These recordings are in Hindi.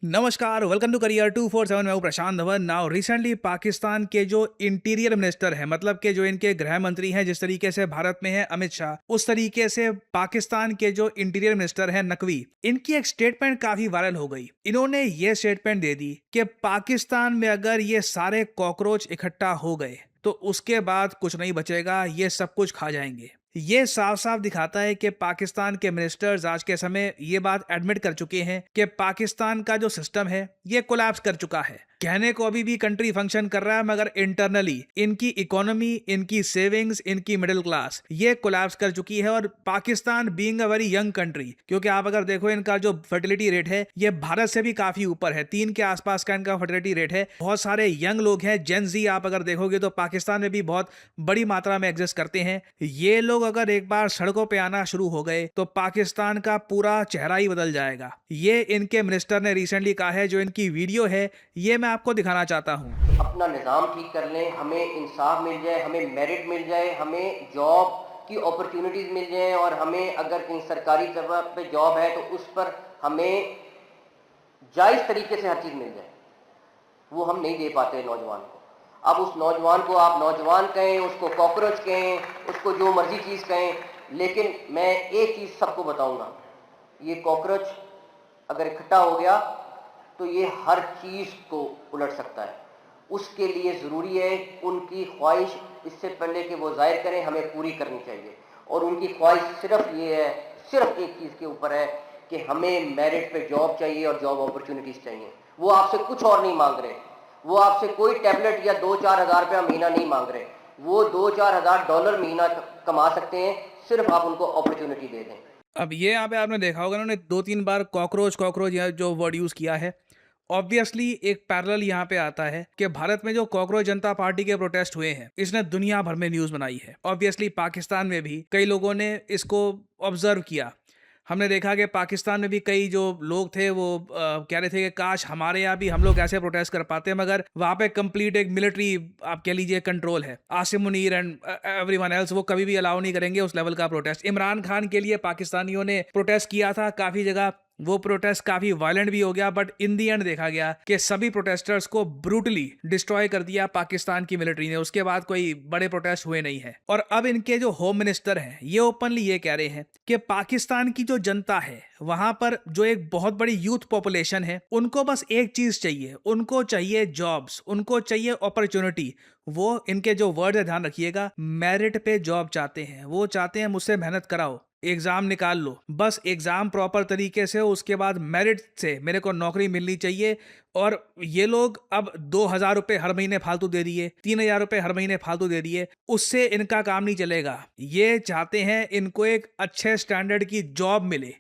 नमस्कार, वेलकम टू करियर 247। मैं हूं प्रशांत धवन। नाउ रिसेंटली पाकिस्तान के जो इंटीरियर मिनिस्टर है, मतलब के जो इनके गृह मंत्री हैं, जिस तरीके से भारत में है अमित शाह, उस तरीके से पाकिस्तान के जो इंटीरियर मिनिस्टर हैं नकवी, इनकी एक स्टेटमेंट काफी वायरल हो गई। इन्होंने ये स्टेटमेंट दे दी कि पाकिस्तान में अगर ये सारे कॉकरोच इकट्ठा हो गए तो उसके बाद कुछ नहीं बचेगा, ये सब कुछ खा जाएंगे। ये साफ साफ दिखाता है कि पाकिस्तान के मिनिस्टर्स आज के समय ये बात एडमिट कर चुके हैं कि पाकिस्तान का जो सिस्टम है ये कोलैप्स कर चुका है। कहने को अभी भी कंट्री फंक्शन कर रहा है, मगर इंटरनली इनकी इकोनॉमी, इनकी सेविंग्स, इनकी मिडिल क्लास ये कोलैप्स कर चुकी है। और Pakistan being a very young country, क्योंकि आप अगर देखो इनका जो फर्टिलिटी रेट है ये भारत से भी काफी ऊपर है, 3 के आसपास का इनका फर्टिलिटी रेट है। बहुत सारे यंग लोग हैं, जेन जी आप अगर देखोगे तो पाकिस्तान में भी बहुत बड़ी मात्रा में एग्जिस्ट करते हैं। ये लोग अगर एक बार सड़कों पे आना शुरू हो गए तो पाकिस्तान का पूरा चेहरा ही बदल जाएगा। ये इनके मिनिस्टर ने रिसेंटली कहा है। जो इनकी वीडियो है ये मैं आपको दिखाना चाहता हूं। अपना निज़ाम ठीक कर लें, हमें इंसाफ मिल जाए, हमें मेरिट मिल जाए, हमें जॉब की अपॉर्चुनिटीज़ मिल जाएं, और हमें अगर कहीं सरकारी जगह पे जॉब है तो उस पर हमें जायज़ तरीके से हर चीज़ मिल जाए। वो हम नहीं दे पाते नौजवान को। अब उस नौजवान को आप नौजवान कहें, उसको कॉकरोच कहें, उसको जो मर्जी चीज़ कहें, लेकिन मैं एक चीज़ सबको बताऊंगा, ये कॉकरोच अगर इकट्ठा हो गया तो ये हर चीज़ को उलट सकता है। उसके लिए ज़रूरी है उनकी ख्वाहिश इससे पहले कि वो ज़ाहिर करें, हमें पूरी करनी चाहिए। और उनकी ख्वाहिश सिर्फ ये है, सिर्फ एक चीज़ के ऊपर है कि हमें मेरिट पे जॉब चाहिए और जॉब अपॉर्चुनिटीज़ चाहिए। वो आपसे कुछ और नहीं मांग रहे, वो आपसे कोई टैबलेट या 2-4 हज़ार रुपया महीना नहीं मांग रहे। वो 2-4 हज़ार डॉलर महीना कमा सकते हैं, सिर्फ आप उनको अपॉर्चुनिटी दे दें। अब ये यहाँ पे आपने देखा होगा, उन्होंने 2-3 बार कॉकरोच कॉकरोच यह जो वर्ड यूज किया है। ऑब्वियसली एक पैरेलल यहाँ पे आता है कि भारत में जो कॉकरोच जनता पार्टी के प्रोटेस्ट हुए हैं इसने दुनिया भर में न्यूज बनाई है। ऑब्वियसली पाकिस्तान में भी कई लोगों ने इसको ऑब्जर्व किया। हमने देखा कि पाकिस्तान में भी कई जो लोग थे वो कह रहे थे कि काश हमारे यहाँ भी हम लोग ऐसे प्रोटेस्ट कर पाते, मगर वहाँ पे कंप्लीट एक मिलिट्री आप कह लीजिए कंट्रोल है। Asim Munir and everyone else वो कभी भी अलाउ नहीं करेंगे उस लेवल का प्रोटेस्ट। इमरान खान के लिए पाकिस्तानियों ने प्रोटेस्ट किया था काफी जगह, वो प्रोटेस्ट काफी वायलेंट भी हो गया, बट इन दी एंड देखा गया कि सभी प्रोटेस्टर्स को ब्रूटली डिस्ट्रॉय कर दिया पाकिस्तान की मिलिट्री ने। उसके बाद कोई बड़े प्रोटेस्ट हुए नहीं है। और अब इनके जो होम मिनिस्टर हैं ये ओपनली ये कह रहे हैं कि पाकिस्तान की जो जनता है वहां पर जो एक बहुत बड़ी यूथ पॉपुलेशन है, उनको बस एक चीज चाहिए, उनको चाहिए जॉब्स, उनको चाहिए अपॉर्चुनिटी। वो इनके जो वर्ड है ध्यान रखिएगा, मेरिट पे जॉब चाहते हैं। वो चाहते हैं मुझसे मेहनत कराओ, एग्जाम निकाल लो, बस एग्जाम प्रॉपर तरीके से, उसके बाद मेरिट से मेरे को नौकरी मिलनी चाहिए। और ये लोग अब 2,000 रुपये हर महीने फालतू दे दिए, 3,000 रुपये हर महीने फालतू दे दिए, उससे इनका काम नहीं चलेगा। ये चाहते हैं इनको एक अच्छे स्टैंडर्ड की जॉब मिले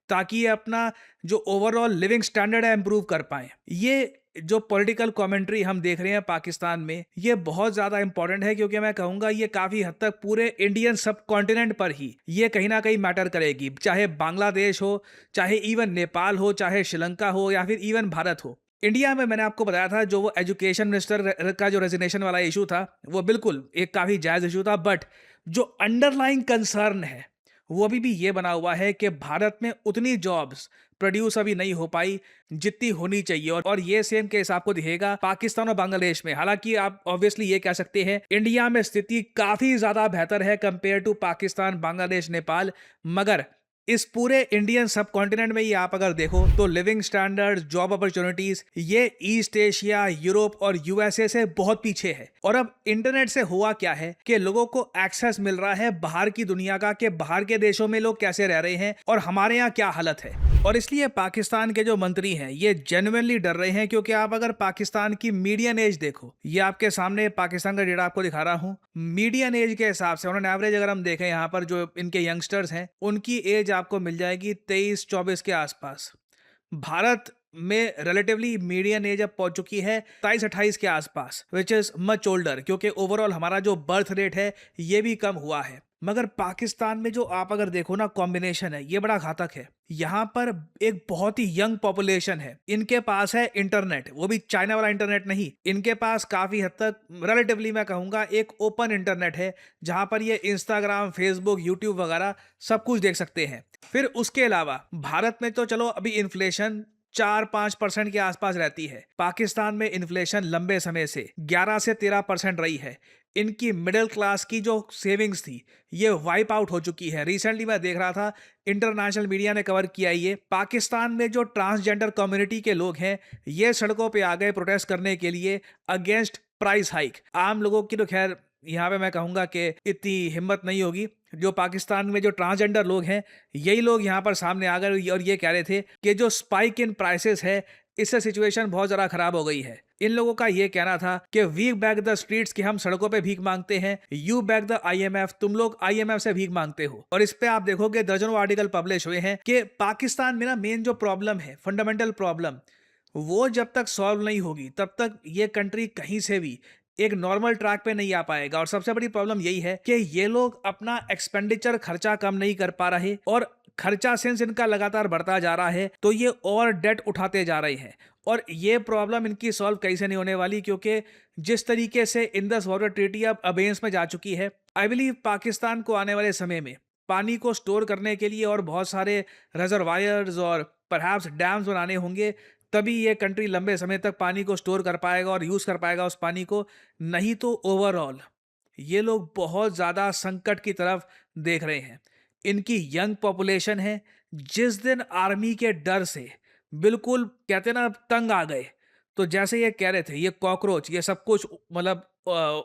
ताकि ये अपना जो ओवरऑल लिविंग स्टैंडर्ड है इंप्रूव कर पाए। ये जो पॉलिटिकल कमेंट्री हम देख रहे हैं पाकिस्तान में ये बहुत ज्यादा इंपॉर्टेंट है, क्योंकि मैं कहूंगा ये काफी हद तक पूरे इंडियन सब कॉन्टिनेंट पर ही ये कहीं ना कहीं मैटर करेगी। चाहे बांग्लादेश हो, चाहे इवन नेपाल हो, चाहे श्रीलंका हो, या फिर इवन भारत हो। इंडिया में मैंने आपको बताया था जो वो एजुकेशन मिनिस्टर का जो रेजिग्नेशन वाला इशू था वो बिल्कुल एक काफी जायज इशू था, बट जो अंडरलाइंग कंसर्न है वो अभी भी ये बना हुआ है कि भारत में उतनी जॉब्स प्रोड्यूस अभी नहीं हो पाई जितनी होनी चाहिए। और ये सेम केस आपको दिखेगा पाकिस्तान और बांग्लादेश में। हालांकि आप ऑब्वियसली ये कह सकते हैं इंडिया में स्थिति काफी ज्यादा बेहतर है कंपेयर टू पाकिस्तान, बांग्लादेश, नेपाल, मगर इस पूरे इंडियन सब कॉन्टिनेंट में ही आप अगर देखो तो लिविंग स्टैंडर्ड, जॉब अपॉर्चुनिटीज ये ईस्ट एशिया, यूरोप और यूएसए से बहुत पीछे है। और अब इंटरनेट से हुआ क्या है कि लोगों को एक्सेस मिल रहा है बाहर की दुनिया का, कि बाहर के देशों में लोग कैसे रह रहे हैं और हमारे यहाँ क्या हालत है। और इसलिए पाकिस्तान के जो मंत्री हैं ये जेन्युइनली डर रहे हैं, क्योंकि आप अगर पाकिस्तान की मीडियन एज देखो, ये आपके सामने पाकिस्तान का डेटा आपको दिखा रहा हूं। मीडियन एज के हिसाब से उन्होंने एवरेज अगर हम देखें यहाँ पर जो इनके यंगस्टर्स हैं उनकी एज आपको मिल जाएगी 23-24 के आसपास। भारत में रिलेटिवली मीडियन एज अब पहुंच चुकी है 27-28 के आसपास, विच इज मच ओल्डर, क्योंकि ओवरऑल हमारा जो बर्थ रेट है ये भी कम हुआ है। मगर पाकिस्तान में जो आप अगर देखो ना कॉम्बिनेशन है ये बड़ा घातक है। यहाँ पर एक बहुत ही यंग पॉपुलेशन है, इनके पास है इंटरनेट, वो भी चाइना वाला इंटरनेट नहीं, इनके पास काफी हद तक रिलेटिवली मैं कहूंगा एक ओपन इंटरनेट है जहां पर ये इंस्टाग्राम, फेसबुक, यूट्यूब वगैरह सब कुछ देख सकते हैं। फिर उसके अलावा भारत में तो चलो अभी इन्फ्लेशन 4-5% के आसपास रहती है। पाकिस्तान में इन्फ्लेशन लंबे समय से 11 से 13% रही है। इनकी मिडिल क्लास की जो सेविंग्स थी ये वाइप आउट हो चुकी है। रिसेंटली मैं देख रहा था, इंटरनेशनल मीडिया ने कवर किया ये, पाकिस्तान में जो ट्रांसजेंडर कम्युनिटी के लोग हैं ये सड़कों पे आ गए प्रोटेस्ट करने के लिए अगेंस्ट प्राइस हाइक। आम लोगों की तो खैर यहाँ पे मैं कहूँगा कि इतनी हिम्मत नहीं होगी। जो पाकिस्तान में जो ट्रांसजेंडर लोग हैं यही लोग यहाँ पर सामने आ गए और ये कह रहे थे कि जो स्पाइक इन प्राइसेस है इससे सिचुएशन बहुत ज़्यादा खराब हो गई है। इन लोगों का ये कहना था कि वी बैक द स्ट्रीट्स, कि हम सड़कों पे भीख मांगते हैं, यू बैक द IMF, तुम लोग IMF से भीख मांगते हो। और इस पे आप देखोगे दर्जनों आर्टिकल पब्लिश हुए हैं कि पाकिस्तान में ना मेन जो प्रॉब्लम है, फंडामेंटल प्रॉब्लम, वो जब तक सॉल्व नहीं होगी तब तक ये कंट्री कहीं से भी एक नॉर्मल ट्रैक पे नहीं आ पाएगा। और सबसे बड़ी प्रॉब्लम यही है कि ये लोग अपना एक्सपेंडिचर, खर्चा कम नहीं कर पा रहे, और खर्चा सिंस इनका लगातार बढ़ता जा रहा है तो ये और डेट उठाते जा रहे हैं। और ये प्रॉब्लम इनकी सॉल्व कैसे नहीं होने वाली, क्योंकि जिस तरीके से इंडस वाटर ट्रीटी अब अबेंस में जा चुकी है, आई बिलीव पाकिस्तान को आने वाले समय में पानी को स्टोर करने के लिए और बहुत सारे रिजर्वायर्स और परहैप्स डैम्स बनाने होंगे, तभी ये कंट्री लंबे समय तक पानी को स्टोर कर पाएगा और यूज़ कर पाएगा उस पानी को। नहीं तो ओवरऑल ये लोग बहुत ज़्यादा संकट की तरफ देख रहे हैं। इनकी यंग पॉपुलेशन है, जिस दिन आर्मी के डर से बिल्कुल कहते हैं ना तंग आ गए, तो जैसे ये कह रहे थे ये कॉकरोच ये सब कुछ मतलब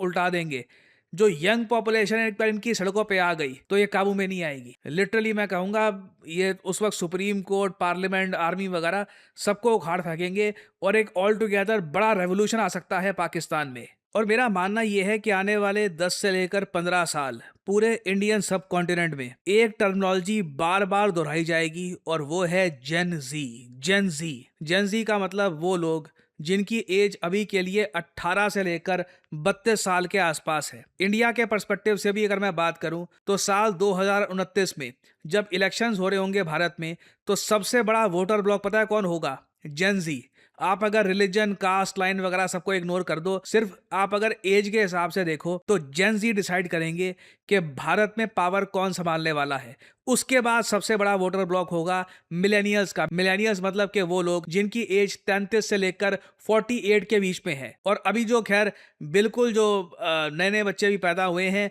उल्टा देंगे। जो यंग पॉपुलेशन है एक बार इनकी सड़कों पे आ गई तो ये काबू में नहीं आएगी। लिटरली मैं कहूँगा ये उस वक्त सुप्रीम कोर्ट, पार्लियामेंट, आर्मी वगैरह सबको उखाड़ फेंकेंगे और एक ऑल टुगेदर बड़ा रेवोल्यूशन आ सकता है पाकिस्तान में। और मेरा मानना यह है कि आने वाले 10 से लेकर 15 साल पूरे इंडियन सब कॉन्टिनेंट में एक टर्मिनोलॉजी बार बार दोहराई जाएगी और वो है जेन जी। जेन जी, जेन जी का मतलब वो लोग जिनकी एज अभी के लिए 18 से लेकर 32 साल के आसपास है। इंडिया के पर्सपेक्टिव से भी अगर मैं बात करूं तो साल 2029 में जब इलेक्शंस हो रहे होंगे भारत में, तो सबसे बड़ा वोटर ब्लॉक पता है कौन होगा? जेन जी। आप अगर रिलीजन, कास्ट लाइन वगैरह सबको इग्नोर कर दो, सिर्फ आप अगर एज के हिसाब से देखो तो जेन जी डिसाइड करेंगे कि भारत में पावर कौन संभालने वाला है। उसके बाद सबसे बड़ा वोटर ब्लॉक होगा मिलेनियल्स का। मिलेनियल्स मतलब कि वो लोग जिनकी एज 33 से लेकर 48 के बीच में है। और अभी जो खैर बिल्कुल जो नए नए बच्चे भी पैदा हुए हैं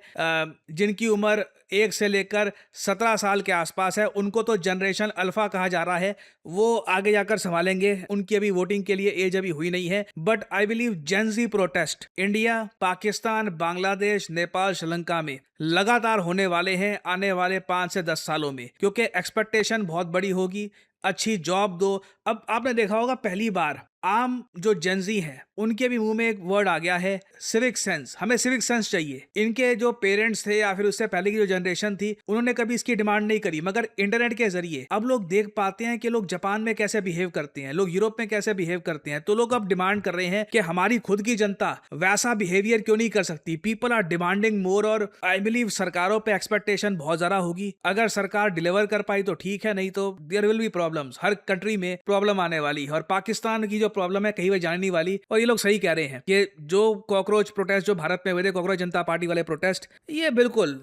जिनकी उम्र 1 से लेकर 17 साल के आसपास है, उनको तो जनरेशन अल्फा कहा जा रहा है। वो आगे जाकर संभालेंगे, उनकी अभी वोटिंग के लिए एज अभी हुई नहीं है। But I believe Gen Z protest India, Pakistan, Bangladesh, Nepal, Sri Lanka में लगातार होने वाले हैं आने वाले 5 से 10 सालों में, क्योंकि एक्सपेक्टेशन बहुत बड़ी होगी। अच्छी जॉब दो। अब आपने देखा होगा पहली बार आम जो जेनजी हैं उनके भी मुंह में एक वर्ड आ गया है, सिविक सेंस। हमें सिविक सेंस चाहिए। इनके जो पेरेंट्स थे या फिर उससे पहले की जो जनरेशन थी उन्होंने कभी इसकी डिमांड नहीं करी, मगर इंटरनेट के जरिए अब लोग देख पाते हैं कि लोग जापान में कैसे बिहेव करते हैं, लोग यूरोप में कैसे बिहेव करते हैं, तो लोग अब डिमांड कर रहे हैं कि हमारी खुद की जनता वैसा बिहेवियर क्यों नहीं कर सकती। People are demanding more. और आई बिलीव सरकारों पे एक्सपेक्टेशन बहुत ज्यादा होगी। अगर सरकार डिलीवर कर पाई तो ठीक है, नहीं तो देयर विल बी प्रॉब्लम्स। हर कंट्री में प्रॉब्लम आने वाली है और पाकिस्तान की जो प्रॉब्लम है कहीं वह जाने नहीं वाली। और ये लोग सही कह रहे हैं कि जो कॉकरोच प्रोटेस्ट जो भारत में हुए थे, कॉकरोच जनता पार्टी वाले प्रोटेस्ट, ये बिल्कुल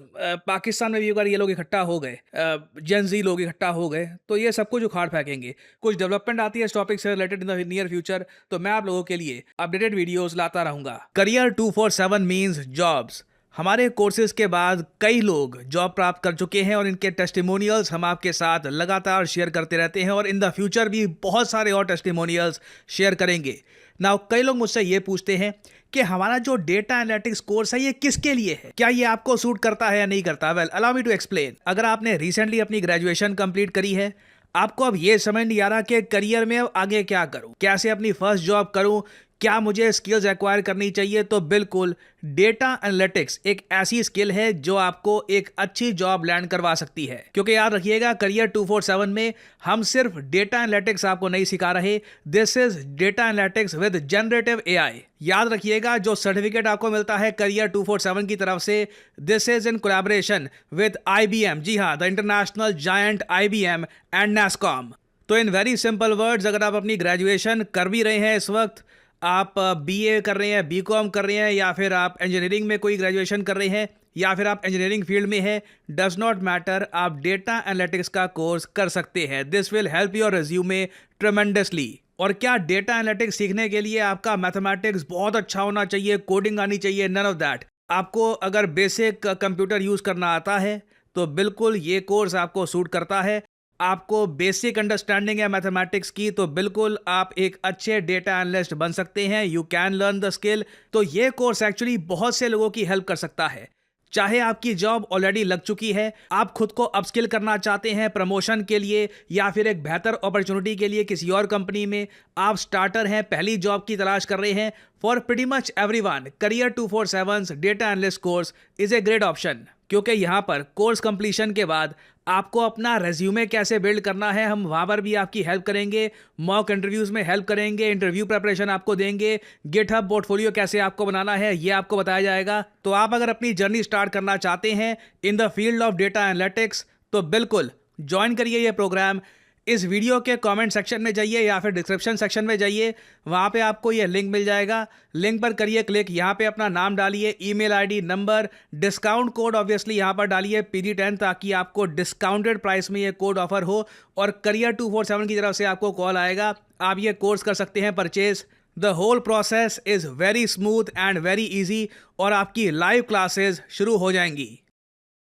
पाकिस्तान में भी अगर ये लोग इकट्ठा हो गए, जेन जी लोग इकट्ठा हो गए, तो ये सब कुछ उखाड़ फेंकेंगे। कुछ डेवलपमेंट आती है इस टॉपिक से related in the near future तो मैं आप लोगों के लिए अपडेटेड वीडियोस लाता रहूंगा। Career 247 means jobs. हमारे कोर्सेज के बाद कई लोग जॉब प्राप्त कर चुके हैं और इनके टेस्टिमोनियल्स हम आपके साथ लगातार शेयर करते रहते हैं और इन द फ्यूचर भी बहुत सारे और टेस्टिमोनियल्स शेयर करेंगे। नाउ कई लोग मुझसे ये पूछते हैं कि हमारा जो डेटा एनालिटिक्स कोर्स है ये किसके लिए है, क्या ये आपको सूट करता है या नहीं करता। Well allow me to explain. अगर आपने रिसेंटली अपनी ग्रेजुएशन कंप्लीट करी है, आपको अब ये समझ नहीं आ रहा कि करियर में अब आगे क्या करूं, कैसे अपनी फर्स्ट जॉब करूं, क्या मुझे स्किल्स एक्वायर करनी चाहिए, तो बिल्कुल डेटा एनालिटिक्स एक ऐसी स्किल है जो आपको एक अच्छी जॉब लैंड करवा सकती है। क्योंकि याद रखिएगा करियर 247 में हम सिर्फ डेटा एनालिटिक्स आपको नहीं सिखा रहे, this is data analytics with generative AI. याद रखिएगा जो सर्टिफिकेट आपको मिलता है करियर 247 की तरफ से, this is in collaboration with IBM। जी हाँ, the international giant IBM and NASSCOM। तो इन वेरी सिंपल वर्ड्स, अगर आप अपनी ग्रेजुएशन कर भी रहे हैं, इस वक्त आप BA कर रहे हैं, BCom कर रहे हैं या फिर आप इंजीनियरिंग में कोई ग्रेजुएशन कर रहे हैं, या फिर आप इंजीनियरिंग फील्ड में है, डज नॉट मैटर, आप डेटा एनालिटिक्स का कोर्स कर सकते हैं। This will help your resume tremendously. और क्या डेटा एनालिटिक्स सीखने के लिए आपका मैथमेटिक्स बहुत अच्छा होना चाहिए, कोडिंग आनी चाहिए? None of that. आपको अगर बेसिक कंप्यूटर यूज़ करना आता है तो बिल्कुल ये कोर्स आपको सूट करता है। आपको बेसिक अंडरस्टैंडिंग है मैथमेटिक्स की तो बिल्कुल आप एक अच्छे डेटा एनालिस्ट बन सकते हैं। You can learn the skill. तो ये कोर्स एक्चुअली बहुत से लोगों की हेल्प कर सकता है। चाहे आपकी जॉब ऑलरेडी लग चुकी है, आप खुद को अपस्किल करना चाहते हैं प्रमोशन के लिए या फिर एक बेहतर अपॉर्चुनिटी के लिए किसी और कंपनी में, आप स्टार्टर हैं, पहली जॉब की तलाश कर रहे हैं, for pretty much everyone career 247 data analyst course is a great option. क्योंकि यहाँ पर कोर्स कंप्लीशन के बाद आपको अपना रेज्यूमे कैसे बिल्ड करना है, हम वहाँ पर भी आपकी हेल्प करेंगे, मॉक इंटरव्यूज़ में हेल्प करेंगे, इंटरव्यू प्रिपरेशन आपको देंगे, गिटहब पोर्टफोलियो कैसे आपको बनाना है ये आपको बताया जाएगा। तो आप अगर अपनी जर्नी स्टार्ट करना चाहते हैं in the field of data analytics तो बिल्कुल ज्वाइन करिए ये प्रोग्राम। इस वीडियो के कमेंट सेक्शन में जाइए या फिर डिस्क्रिप्शन सेक्शन में जाइए, वहाँ पे आपको ये लिंक मिल जाएगा। लिंक पर करिए क्लिक, यहाँ पे अपना नाम डालिए, email ID, number, discount code obviously यहाँ पर डालिए PD10 ताकि आपको डिस्काउंटेड प्राइस में ये कोड ऑफर हो और करियर 247 की तरफ से आपको कॉल आएगा। आप ये कोर्स कर सकते हैं purchase. The whole process is very smooth and very easy और आपकी लाइव क्लासेज शुरू हो जाएंगी।